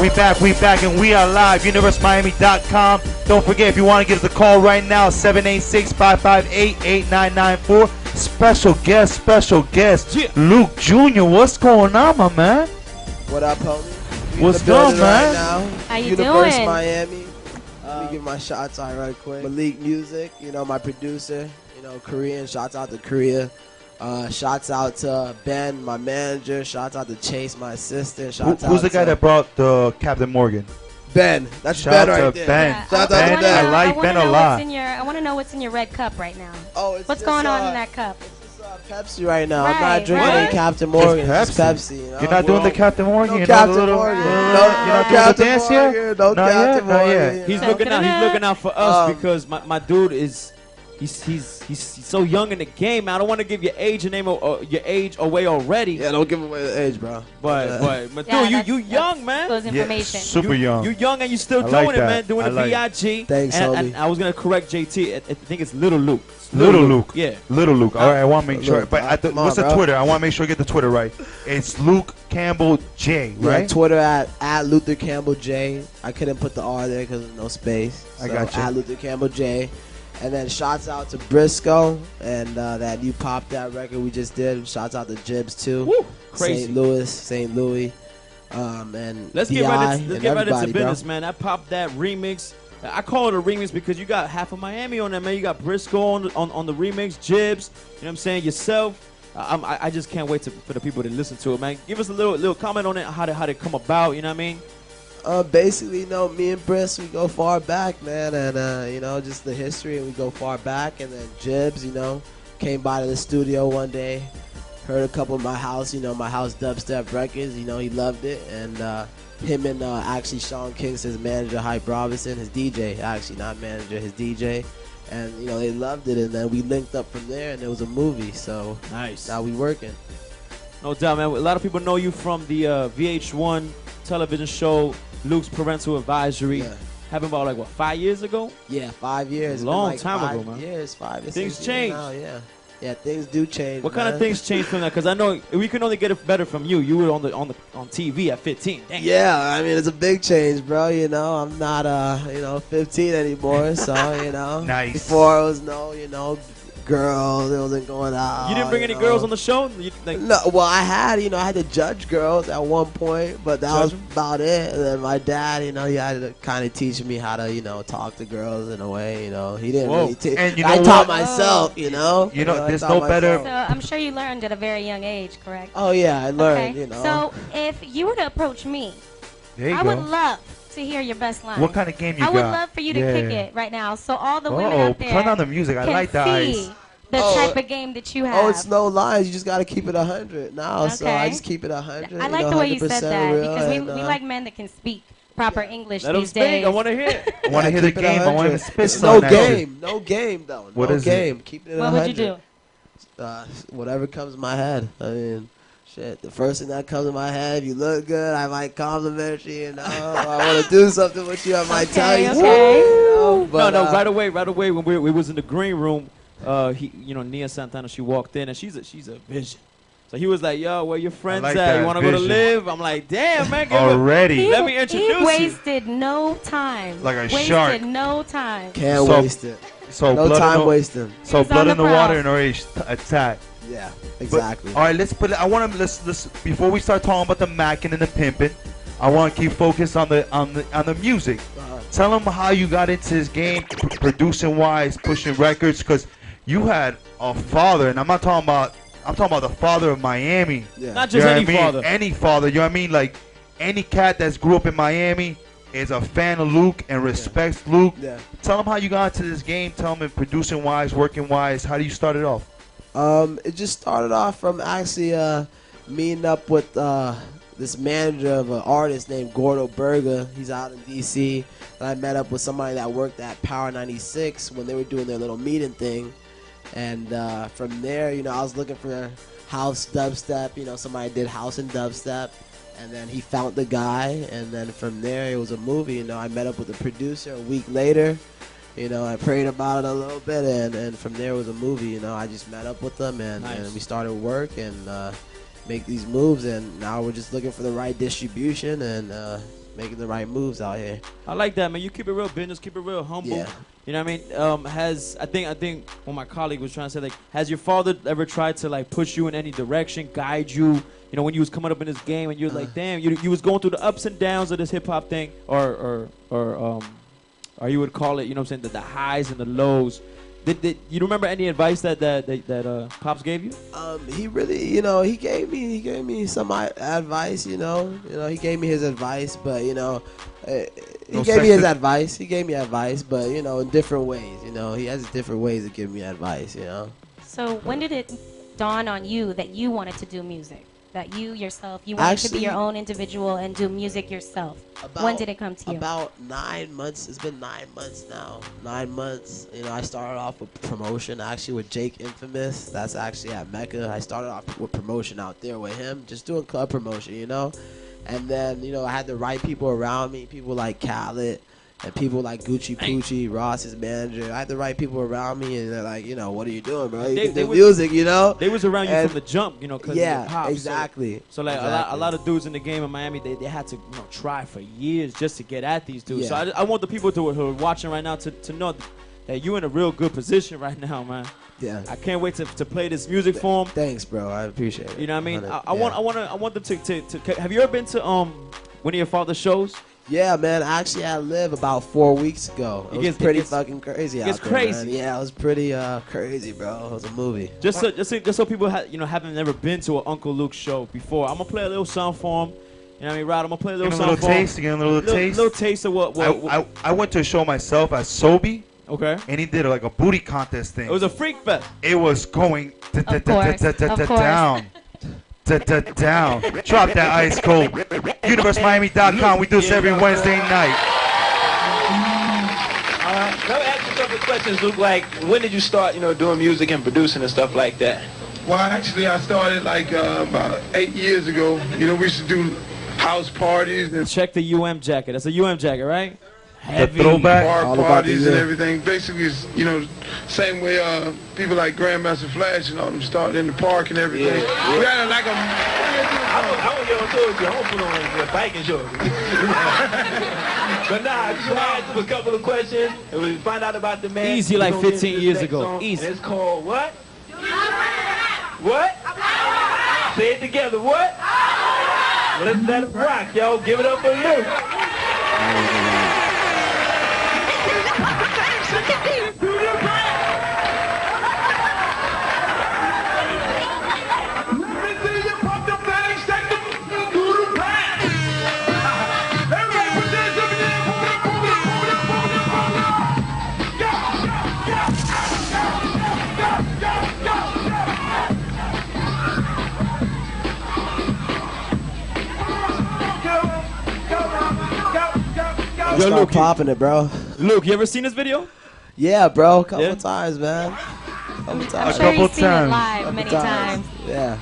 We back, and we are live, universemiami.com. Don't forget, if you want to give us a call right now, 786-558-8994. Special guest, Luke Jr. What's going on, my man? What up, homie? What's going on, man? Right now. How you Universe doing? Miami. Let me give my shots out right quick. Malik Music, my producer, Korean. Shouts out to Korea. Shouts out to Ben, my manager. Shouts out to Chase, my assistant. Who's the guy that brought the Captain Morgan? Ben. That's Shout Ben out right to there. Ben. Yeah. Shout out Ben, to Ben. I like Ben a lot. I want to know what's in your red cup right now. Oh, it's What's just, going on in that cup? It's just Pepsi right now. I'm not Right, drinking right. any Captain Morgan. Just It's Pepsi. You're not doing the Captain Morgan? No You're Captain not Morgan. You're No not doing the Captain dance Morgan. yet? No Not Captain yet, not yet. Morgan. He's looking out for us because my dude is he's so young in the game. I don't want to give your age and name your age away already. Yeah, don't give away the age, bro. But Yeah, dude, you young, man. Those information. Super young. You young and you still I doing like it, that. man. Doing I the like VIG. Thanks, and homie. I was gonna correct JT. I think it's Little Luke. Little Luke. Yeah. Little Luke. All right, I want to make sure. Luke, But come on, what's the bro. Twitter? I want to make sure I get the Twitter right. It's Luke Campbell J, Yeah, right? Twitter at Luther Campbell J. I couldn't put the R there because there's no space. I got you. At Luther Campbell J. And then shouts out to Briscoe and that you popped that record we just did. Shouts out to Jibs too. Woo, crazy. St. Louis. And Let's B.I. get right and into everybody, bro. business, man. I popped that remix. I call it a remix because you got half of Miami on there, man. You got Briscoe on the remix, Jibs. You know what I'm saying? Yourself. I just can't wait for the people to listen to it, man. Give us a little comment on it, how they come about. You know what I mean? Basically, me and Briss, we go far back, man, and just the history, and we go far back. And then Jibs, came by to the studio one day, heard a couple of my house dubstep records. He loved it, and him and actually Sean Kingston's manager, Hype Robinson, his DJ, actually not manager, his DJ, and they loved it, and then we linked up from there, and it was a movie. So Nice. now we working. No doubt, man. A lot of people know you from the VH1 television show, Luke's Parental Advisory. Yeah. Happened about 5 years ago? Yeah, 5 years. A long It's been time like ago, 5 man. years, 5 or 6 Things years change. now, yeah, things do change. What kind of man. things changed from that? Because I know we can only get it better from you. You were on TV at 15. Dang. Yeah, I mean, it's a big change, bro. I'm not 15 anymore, so Nice. Before it was girls, it wasn't going out. You didn't bring any girls on the show? No, well, I had to judge girls at one point, but that was about it. And then my dad, he had to kind of teach me how to, talk to girls in a way, He didn't Whoa. really teach. And you I know taught what? myself, there's I no taught better- myself. So I'm sure you learned at a very young age, correct? Oh yeah, I learned, Okay. So if you were to approach me, There you I go. would love to hear your best line. What kind of game you got? I would love for you to Yeah. kick it right now, so all the women Oh, out there turn on the music. I can like the see eyes. the Oh, type of game that you have. Oh, it's no lies. You just got to keep it 100 now. So I Okay. just keep it 100. I like the way you said 100% that real, because and, we like men that can speak proper English Let them these speak. days. I want to hear it. I want to hear the keep it game. I want him to 100. spit It's some no that shit. game. No game, though. What no is it? game. Keep it at What 100. would you do? Whatever comes in my head. I mean, shit. The first thing that comes in my head, you look good, I might compliment you, I want to do something with you, I might tell you Okay. something, but, No, right away when we was in the green room, Nia Santana, she walked in and she's a vision. So he was like, "Yo, where your friends like at? that You want to go to vision. live?" I'm like, "Damn, man, Already. Let me introduce He you. wasted no time. Like a wasted shark. no time. Can't So- waste it. So No blood time in the, wasting. So He's blood on in the the water prowl. and orange attack. Yeah, But- exactly. all right, let's put it. I want to let's before we start talking about the macking and the pimping. I want to keep focused on the music. Tell them how you got into this game, producing wise, pushing records, because you had a father, and I'm talking about the father of Miami. Yeah. Not You just know any what I mean? father. Any father. You know what I mean? Like any cat that's grew up in Miami is a fan of Luke and respects Luke. Yeah. Tell them how you got into this game. Tell them producing wise, working wise. How do you start it off? It just started off from actually meeting up with this manager of an artist named Gordo Berger. He's out in D.C. And I met up with somebody that worked at Power 96 when they were doing their little meeting thing. And from there, you know, I was looking for house dubstep. You know, somebody did house and dubstep. And then he found the guy. And then from there, it was a movie. You know, I met up with the producer a week later. You know, I prayed about it a little bit. And from there, it was a movie. You know, I just met up with them. And we started work and make these moves. And now we're just looking for the right distribution and making the right moves out here. I like that, man. You keep it real business, keep it real humble. Yeah. You know what I mean? I think what my colleague was trying to say, like, has your father ever tried to like push you in any direction, guide you? You know, when you was coming up in this game and you're like, damn, you was going through the ups and downs of this hip hop thing, or you would call it, you know what I'm saying, the highs and the lows. Did you remember any advice that Pops gave you? He really, you know, he gave me some advice, you know, he gave me his advice, but you know, he gave me his advice. He gave me advice, but you know, in different ways. You know, he has different ways of giving me advice. You know. So when did it dawn on you that you wanted to do music? That you yourself, you wanted to be your own individual and do music yourself. When did it come to you? About 9 months. It's been 9 months now. 9 months. You know, I started off with promotion actually with Jake Infamous. That's actually at Mecca. I started off with promotion out there with him, just doing club promotion, you know. And then, you know, I had the right people around me, people like Khaled and people like Gucci Poochie, Ross's manager. I had the right people around me, and they're like, you know, what are you doing, bro? You can do music, you know? They was around you from the jump, you know, because yeah, of the pop. exactly. So like a lot of dudes in the game in Miami, they had to, you know, try for years just to get at these dudes. Yeah. So I want the people who are watching right now to know that you're in a real good position right now, man. Yeah. I can't wait to play this music for them. Thanks, bro. I appreciate it. You know what I mean? I want them to. Have you ever been to one of your father's shows? Yeah, man. Actually, I lived about 4 weeks ago. It was pretty fucking crazy. It gets crazy. Man. Yeah, it was pretty crazy, bro. It was a movie. Just so people haven't never been to an Uncle Luke show before. I'm gonna play a little song for him. You know what I mean, Rod? I'm gonna play a little song for him. Getting a little taste. Little taste of what I went to a show myself at Sobe. Okay. And he did like a booty contest thing. It was a freak fest. It was going down. Down. Drop that ice cold. UniverseMiami.com. We do this every Wednesday night. Let me ask you a couple of questions, Luke. Like, when did you start, you know, doing music and producing and stuff like that? Well, actually, I started like about 8 years ago. You know, we used to do house parties and check the jacket. That's a jacket, right? Heavy. The throwback. Bar parties and everything. Basically, it's, you know, same way people like Grandmaster Flash and all them started in the park and everything. Yeah. We had like a... I won't get on tour with you. I won't put on the biking shorts. But nah, I just want to ask you a couple of questions and we find out about the man. Easy like 15 years ago. Easy. And it's called what? What? Say it together. What? Well, let's let it rock, yo. Give it up for Luke. Yo, Luke, popping it, bro. Luke, you ever seen this video? Yeah, bro. Couple times, man. Couple times. I'm sure you've seen it live many times. Yeah.